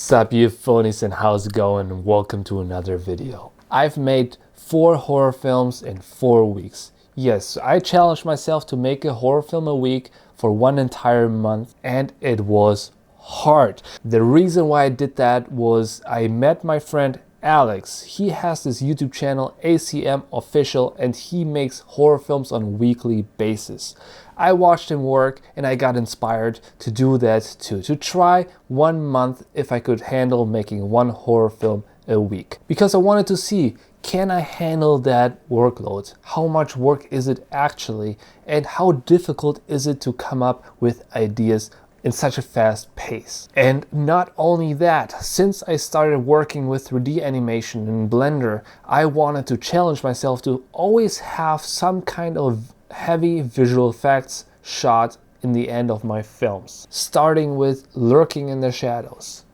Sup you phonies, and how's it going, and welcome to another video. I've made 4 horror films in 4 weeks. Yes, I challenged myself to make a horror film a week for 1 entire month, and it was hard. The reason why I did that was I met my friend Alex. He has this YouTube channel, ACM Official, and he makes horror films on a weekly basis. I watched him work and I got inspired to do that too, to try 1 month if I could handle making 1 horror film a week. Because I wanted to see, can I handle that workload? How much work is it actually? And how difficult is it to come up with ideas in such a fast pace? And not only that, since I started working with 3D animation in Blender, I wanted to challenge myself to always have some kind of heavy visual effects shot in the end of my films. Starting with Lurking in the Shadows.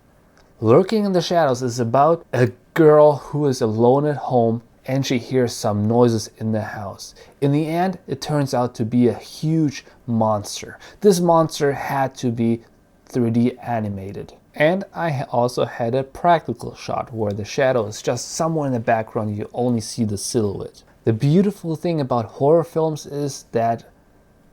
Lurking in the Shadows is about a girl who is alone at home and she hears some noises in the house. In the end, it turns out to be a huge monster. This monster had to be 3D animated. And I also had a practical shot where the shadow is just somewhere in the background, you only see the silhouette. The beautiful thing about horror films is that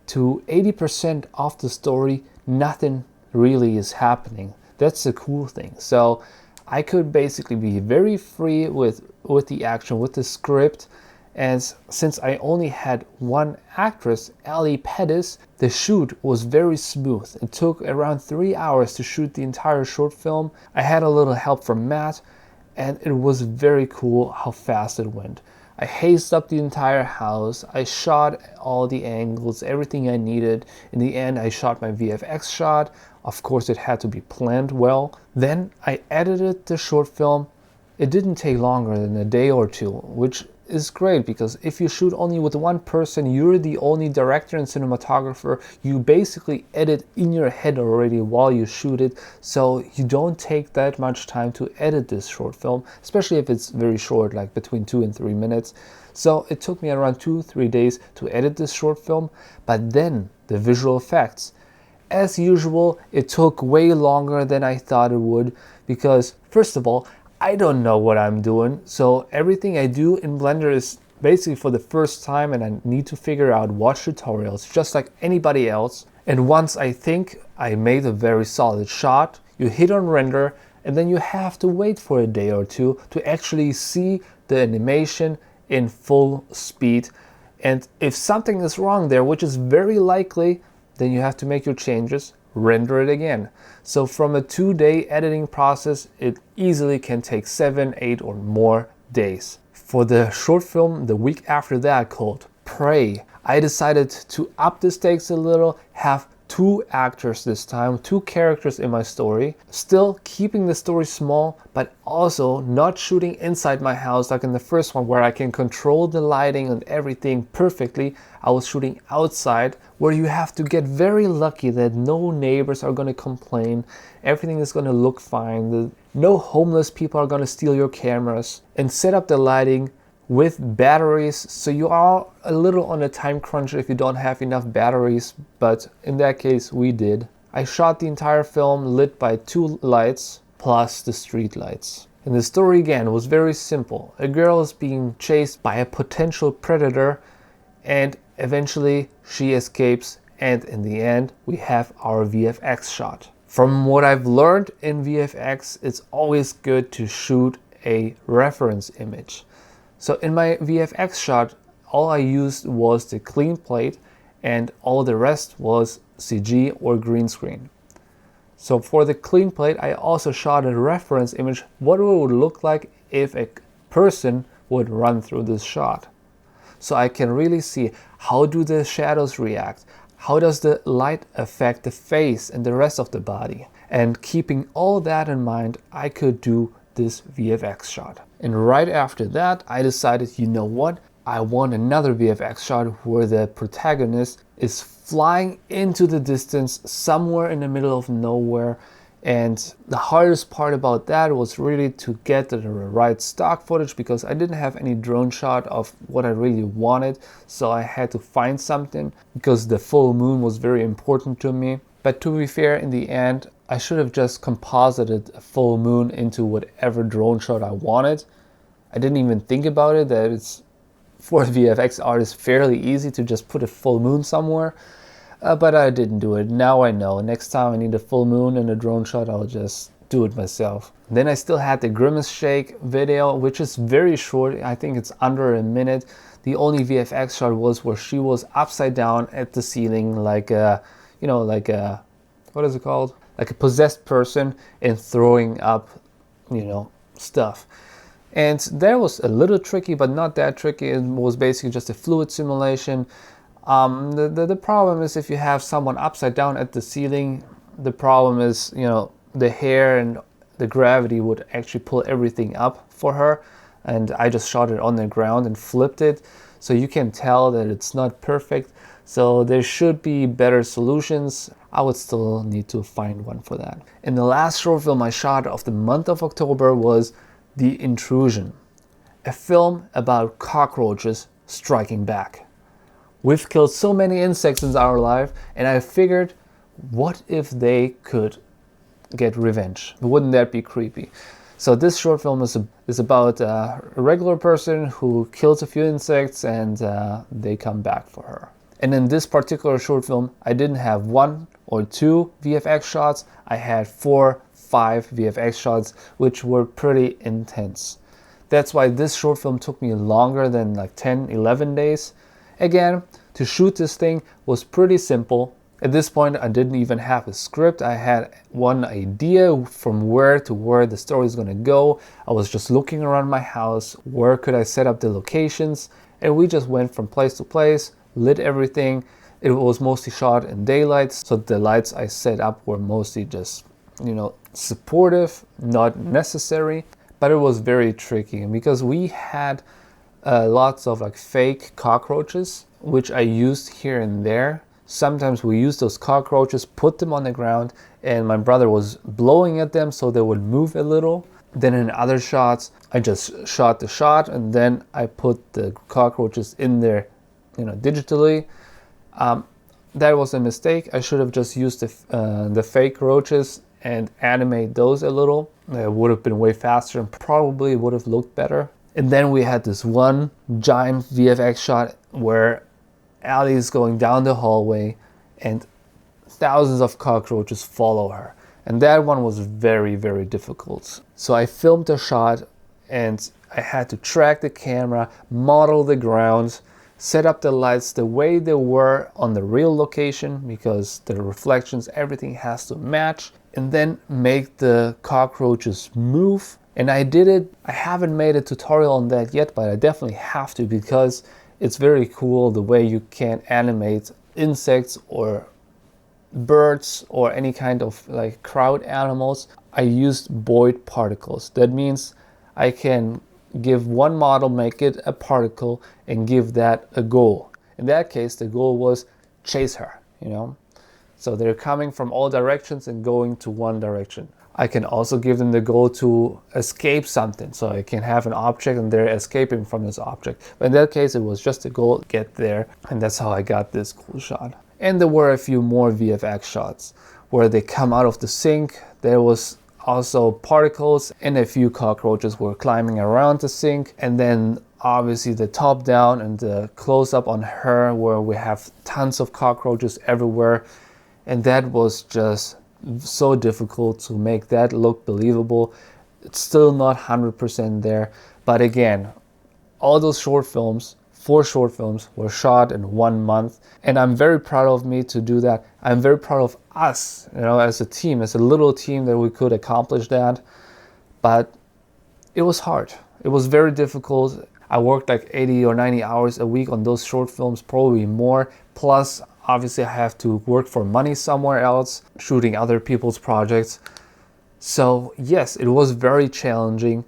to 80% of the story, nothing really is happening. That's the cool thing. So I could basically be very free with the action, with the script. And since I only had 1 actress, Allie, Perez, the shoot was very smooth. It took around 3 hours to shoot the entire short film. I had a little help from Matt, and it was very cool how fast it went. I hazed up the entire house, I shot all the angles, everything I needed. In the end, I shot my VFX shot. Of course, it had to be planned well. Then I edited the short film. It didn't take longer than a day or 2, which is great because if you shoot only with 1 person, you're the only director and cinematographer. You basically edit in your head already while you shoot it, so you don't take that much time to edit this short film, especially if it's very short, like between 2 and 3 minutes. So it took me around 2-3 days to edit this short film. But then the visual effects, as usual, it took way longer than I thought it would, because first of all, I don't know what I'm doing, so everything I do in Blender is basically for the first time, and I need to figure out, watch tutorials just like anybody else. And once I think I made a very solid shot, you hit on render, and then you have to wait for a day or 2 to actually see the animation in full speed. And if something is wrong there, which is very likely, then you have to make your changes, render it again. So from a 2-day editing process, it easily can take 7, 8 or more days. For the short film the week after that, called Prey, I decided to up the stakes a little, have 2 actors this time, 2 characters in my story, still keeping the story small, but also not shooting inside my house like in the first one where I can control the lighting and everything perfectly. I was shooting outside where you have to get very lucky that no neighbors are going to complain, everything is going to look fine, no homeless people are going to steal your cameras, and set up the lighting with batteries, so you are a little on a time crunch if you don't have enough batteries, but in that case we did. I shot the entire film lit by 2 lights plus the street lights. And the story again was very simple. A girl is being chased by a potential predator and eventually she escapes, and in the end we have our VFX shot. From what I've learned in VFX, it's always good to shoot a reference image. So in my VFX shot, all I used was the clean plate and all the rest was CG or green screen. So for the clean plate, I also shot a reference image, what it would look like if a person would run through this shot. So I can really see, how do the shadows react? How does the light affect the face and the rest of the body? And keeping all that in mind, I could do this VFX shot. And right after that, I decided, you know what? I want another VFX shot where the protagonist is flying into the distance somewhere in the middle of nowhere. And the hardest part about that was really to get the right stock footage, because I didn't have any drone shot of what I really wanted. So I had to find something, because the full moon was very important to me. But to be fair, in the end, I should have just composited a full moon into whatever drone shot I wanted. I didn't even think about it, that it's for a VFX artist fairly easy to just put a full moon somewhere. But I didn't do it. Now I know. Next time I need a full moon in a drone shot, I'll just do it myself. Then I still had the Grimace Shake video, which is very short. I think it's under a minute. The only VFX shot was where she was upside down at the ceiling, like a, you know, like a, what is it called? Like a possessed person, and throwing up, you know, stuff. And that was a little tricky, but not that tricky. It was basically just a fluid simulation. The problem is if you have someone upside down at the ceiling, the problem is, you know, the hair and the gravity would actually pull everything up for her. And I just shot it on the ground and flipped it. So you can tell that it's not perfect. So there should be better solutions. I would still need to find one for that. And the last short film I shot of the month of October was The Intrusion, a film about cockroaches striking back. We've killed so many insects in our life, and I figured, what if they could get revenge? Wouldn't that be creepy? So this short film is about a regular person who kills a few insects, and they come back for her. And in this particular short film, I didn't have 1 or 2 VFX shots. I had 4, 5 VFX shots, which were pretty intense. That's why this short film took me longer than like 10, 11 days. Again, to shoot this thing was pretty simple. At this point, I didn't even have a script. I had one idea from where to where the story is going to go. I was just looking around my house. Where could I set up the locations? And we just went from place to place, lit everything. It was mostly shot in daylight, so the lights I set up were mostly just, you know, supportive, not necessary. But it was very tricky, and because we had lots of like fake cockroaches, which I used here and there. Sometimes we used those cockroaches, put them on the ground, and my brother was blowing at them so they would move a little. Then in other shots, I just shot the shot and then I put the cockroaches in there, you know, digitally. That was a mistake. I should have just used the fake roaches and animate those a little. It would have been way faster and probably would have looked better. And then we had this one giant VFX shot where Allie is going down the hallway and thousands of cockroaches follow her. And that one was very, very difficult. So I filmed the shot and I had to track the camera, model the ground, set up the lights the way they were on the real location because the reflections, everything has to match, and then make the cockroaches move. And I did it. I haven't made a tutorial on that yet, but I definitely have to because it's very cool the way you can animate insects or birds or any kind of like crowd animals. I used Boyd particles. That means I can give one model, make it a particle, and give that a goal. In that case, the goal was chase her, you know? So they're coming from all directions and going to one direction. I can also give them the goal to escape something. So I can have an object and they're escaping from this object. But in that case, it was just a goal, get there. And that's how I got this cool shot. And there were a few more VFX shots where they come out of the sink. There was also particles and a few cockroaches were climbing around the sink. And then obviously the top down and the close up on her where we have tons of cockroaches everywhere. And that was just so difficult to make that look believable. It's still not 100% there. But again, all those short films, 4 short films, were shot in 1 month. And I'm very proud of me to do that. I'm very proud of us, you know, as a team, as a little team that we could accomplish that. But it was hard. It was very difficult. I worked like 80 or 90 hours a week on those short films, probably more. Plus, obviously, I have to work for money somewhere else, shooting other people's projects. So yes, it was very challenging,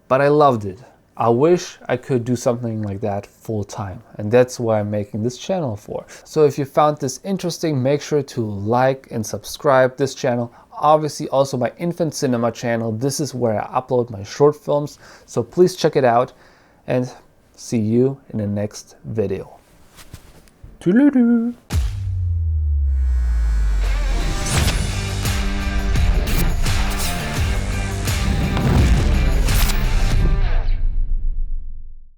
but I loved it. I wish I could do something like that full time, and that's what I'm making this channel for. So if you found this interesting, make sure to like and subscribe this channel. Obviously also my infant cinema channel. This is where I upload my short films. So please check it out and see you in the next video. Toodaloo.